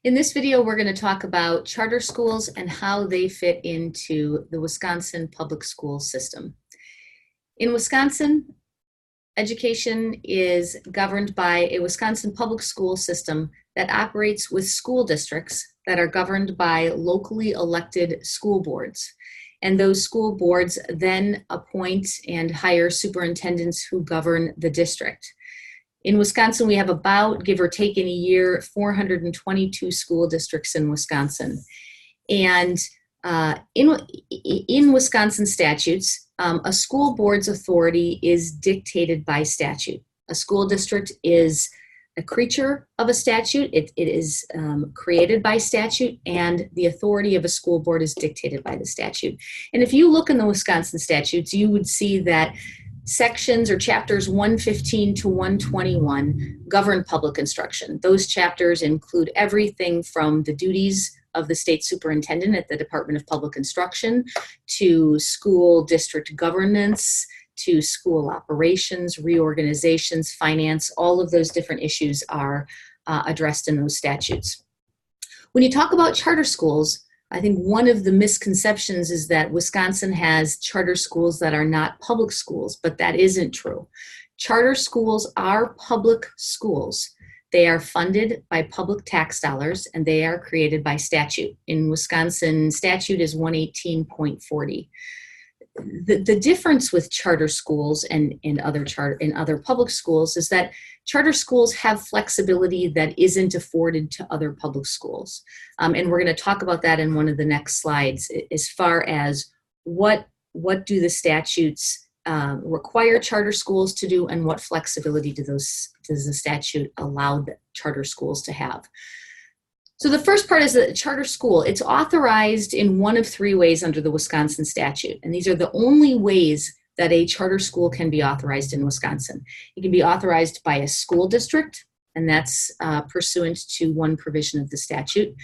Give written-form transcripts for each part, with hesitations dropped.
In this video, we're going to talk about charter schools and how they fit into the Wisconsin public school system. In Wisconsin, education is governed by a Wisconsin public school system that operates with school districts that are governed by locally elected school boards. And those school boards then appoint and hire superintendents who govern the district. In Wisconsin, we have about, give or take in a year, 422 school districts in Wisconsin. And in Wisconsin statutes, a school board's authority is dictated by statute. A school district is a creature of a statute. It is created by statute, and the authority of a school board is dictated by the statute. And if you look in the Wisconsin statutes, you would see that sections or chapters 115 to 121 govern public instruction. Those chapters include everything from the duties of the state superintendent at the Department of Public Instruction to school district governance, to school operations, reorganizations, finance. All of those different issues are addressed in those statutes. When you talk about charter schools, I think one of the misconceptions is that Wisconsin has charter schools that are not public schools, but that isn't true. Charter schools are public schools. They are funded by public tax dollars, and they are created by statute. In Wisconsin, statute is 118.40. The difference with charter schools and other public schools is that charter schools have flexibility that isn't afforded to other public schools. And we're going to talk about that in one of the next slides as far as what do the statutes require charter schools to do, and what flexibility does the statute allow the charter schools to have. So the first part is that charter school, it's authorized in one of three ways under the Wisconsin statute. And these are the only ways that a charter school can be authorized in Wisconsin. It can be authorized by a school district, and that's pursuant to one provision of the statute.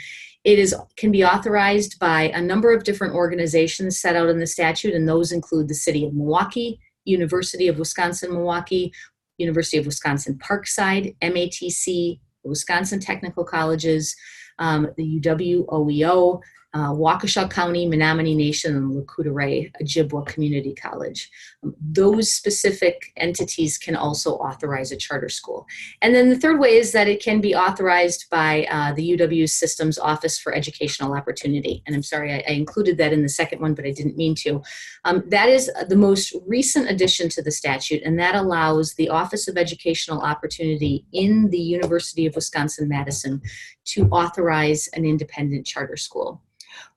It can be authorized by a number of different organizations set out in the statute, and those include the City of Milwaukee, University of Wisconsin-Milwaukee, University of Wisconsin-Parkside, MATC, the Wisconsin Technical Colleges, the UW, OEO, Waukesha County, Menominee Nation, and Lakota Ojibwa Community College. Those specific entities can also authorize a charter school. And then the third way is that it can be authorized by the UW System's Office for Educational Opportunity. And I'm sorry, I included that in the second one, but I didn't mean to. That is the most recent addition to the statute, and that allows the Office of Educational Opportunity in the University of Wisconsin-Madison to authorize an independent charter school.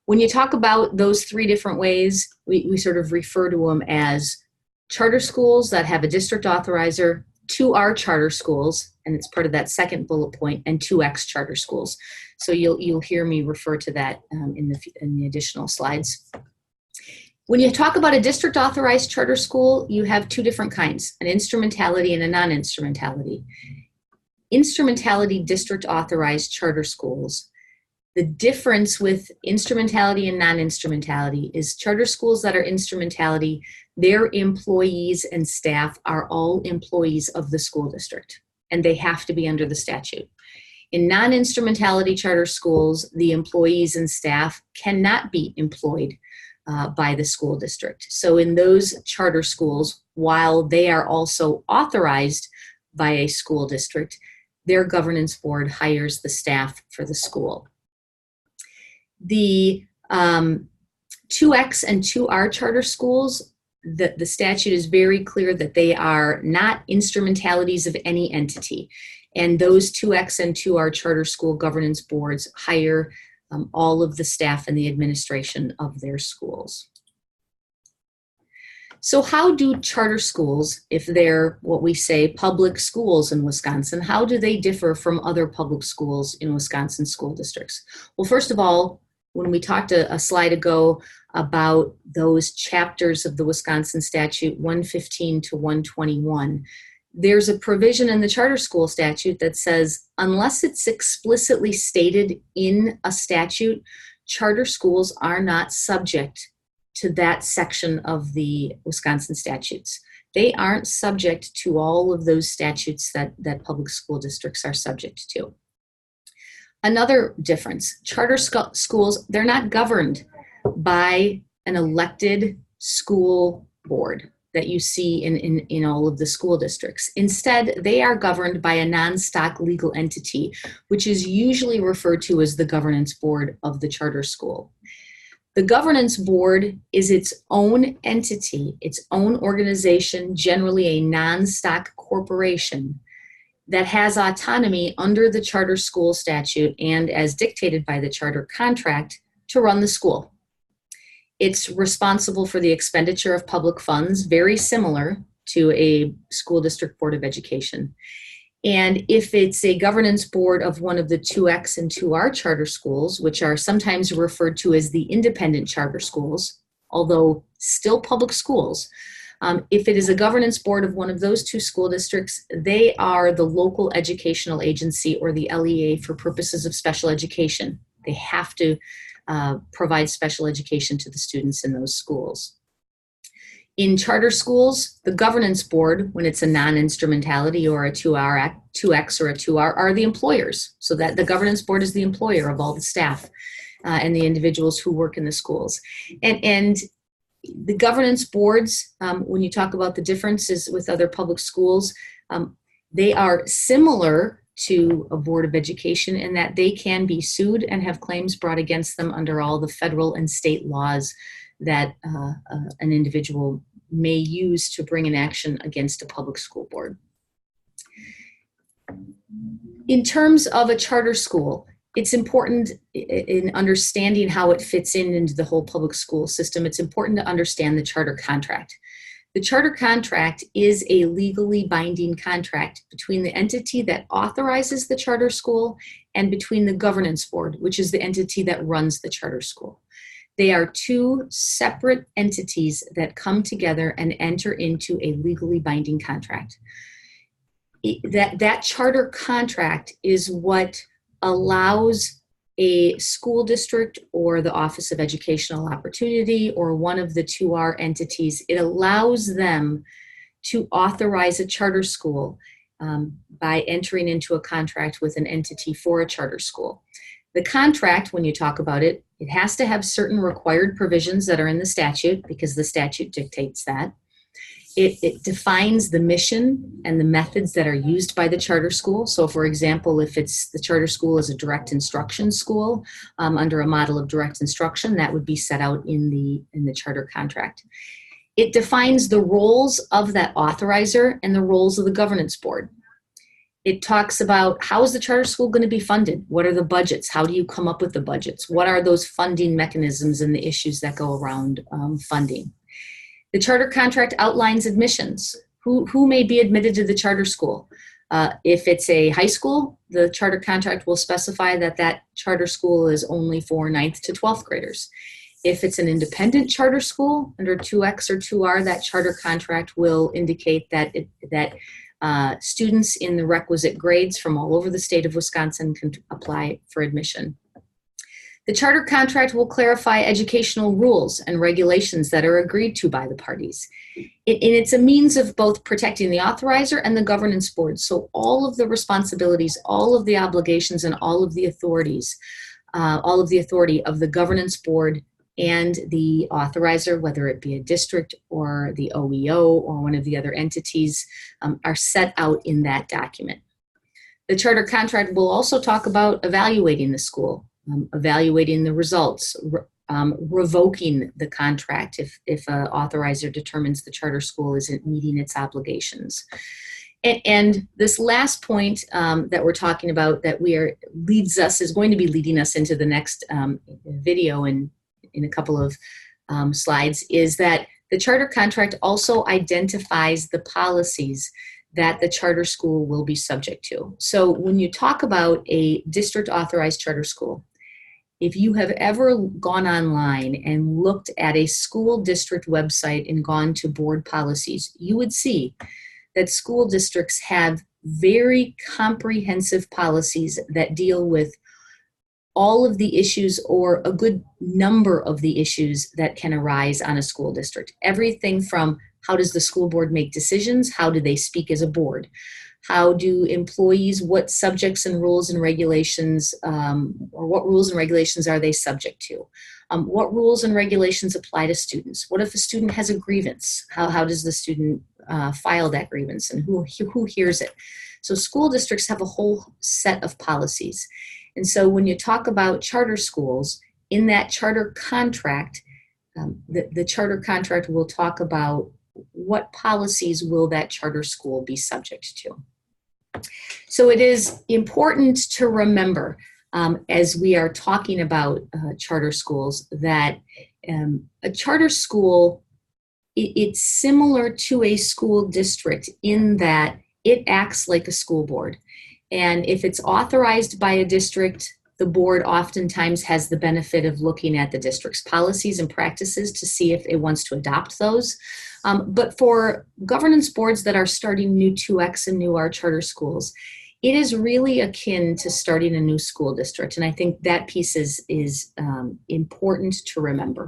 When you talk about those three different ways, we sort of refer to them as charter schools that have a district authorizer, 2R charter schools, and it's part of that second bullet point, and 2X charter schools. So you'll hear me refer to that in the additional slides. When you talk about a district authorized charter school, you have two different kinds, an instrumentality and a non-instrumentality. Instrumentality district authorized charter schools. The difference with instrumentality and non-instrumentality is charter schools that are instrumentality, their employees and staff are all employees of the school district, and they have to be under the statute. In non-instrumentality charter schools, the employees and staff cannot be employed by the school district. So in those charter schools, while they are also authorized by a school district, their governance board hires the staff for the school. The 2X and 2R charter schools, the statute is very clear that they are not instrumentalities of any entity. And those 2X and 2R charter school governance boards hire all of the staff and the administration of their schools. So how do charter schools, if they're what we say public schools in Wisconsin, how do they differ from other public schools in Wisconsin school districts? Well, first of all, when we talked a slide ago about those chapters of the Wisconsin statute 115 to 121, there's a provision in the charter school statute that says unless it's explicitly stated in a statute, charter schools are not subject to that section of the Wisconsin statutes. They aren't subject to all of those statutes that public school districts are subject to. Another difference, charter schools, they're not governed by an elected school board that you see in all of the school districts. Instead, they are governed by a non-stock legal entity, which is usually referred to as the governance board of the charter school. The governance board is its own entity, its own organization, generally a non-stock corporation that has autonomy under the charter school statute and as dictated by the charter contract to run the school. It's responsible for the expenditure of public funds, very similar to a school district board of education. And if it's a governance board of one of the 2X and 2R charter schools, which are sometimes referred to as the independent charter schools, although still public schools, if it is a governance board of one of those two school districts, they are the local educational agency, or the LEA, for purposes of special education. They have to provide special education to the students in those schools. In charter schools, the governance board, when it's a non-instrumentality or a 2X or a 2R, are the employers. So that the governance board is the employer of all the staff and the individuals who work in the schools. And the governance boards, when you talk about the differences with other public schools, they are similar to a board of education in that they can be sued and have claims brought against them under all the federal and state laws that an individual may use to bring an action against a public school board. In terms of a charter school, it's important in understanding how it fits into the whole public school system. It's important to understand the charter contract. The charter contract is a legally binding contract between the entity that authorizes the charter school and between the governance board, which is the entity that runs the charter school. They are two separate entities that come together and enter into a legally binding contract. That charter contract is what allows a school district or the Office of Educational Opportunity or one of the 2R entities, it allows them to authorize a charter school by entering into a contract with an entity for a charter school. The contract, when you talk about it, it has to have certain required provisions that are in the statute because the statute dictates that. It defines the mission and the methods that are used by the charter school. So for example, if it's the charter school is a direct instruction school under a model of direct instruction, that would be set out in the charter contract. It defines the roles of that authorizer and the roles of the governance board. It talks about how is the charter school going to be funded? What are the budgets? How do you come up with the budgets? What are those funding mechanisms and the issues that go around funding? The charter contract outlines admissions. Who may be admitted to the charter school? If it's a high school, the charter contract will specify that that charter school is only for 9th to 12th graders. If it's an independent charter school under 2X or 2R, that charter contract will indicate that students in the requisite grades from all over the state of Wisconsin can apply for admission. The charter contract will clarify educational rules and regulations that are agreed to by the parties. It's a means of both protecting the authorizer and the governance board. So all of the responsibilities, all of the obligations, and all of the authorities, all of the authority of the governance board and the authorizer, whether it be a district or the OEO or one of the other entities, are set out in that document. The charter contract will also talk about evaluating the school, evaluating the results, revoking the contract if an authorizer determines the charter school isn't meeting its obligations. And this last point that we're talking about that is going to be leading us into the next video in a couple of slides is that the charter contract also identifies the policies that the charter school will be subject to. So when you talk about a district authorized charter school, if you have ever gone online and looked at a school district website and gone to board policies, you would see that school districts have very comprehensive policies that deal with all of the issues or a good number of the issues that can arise on a school district. Everything from how does the school board make decisions? How do they speak as a board? How do employees, what subjects and rules and regulations, or what rules and regulations are they subject to? What rules and regulations apply to students? What if a student has a grievance? How does the student file that grievance, and who hears it? So school districts have a whole set of policies. And so when you talk about charter schools, in that charter contract, the charter contract will talk about what policies will that charter school be subject to. So it is important to remember, as we are talking about charter schools, that a charter school, it's similar to a school district in that it acts like a school board. And if it's authorized by a district, the board oftentimes has the benefit of looking at the district's policies and practices to see if it wants to adopt those. But for governance boards that are starting new 2X and new R charter schools, it is really akin to starting a new school district. And I think that piece is important to remember.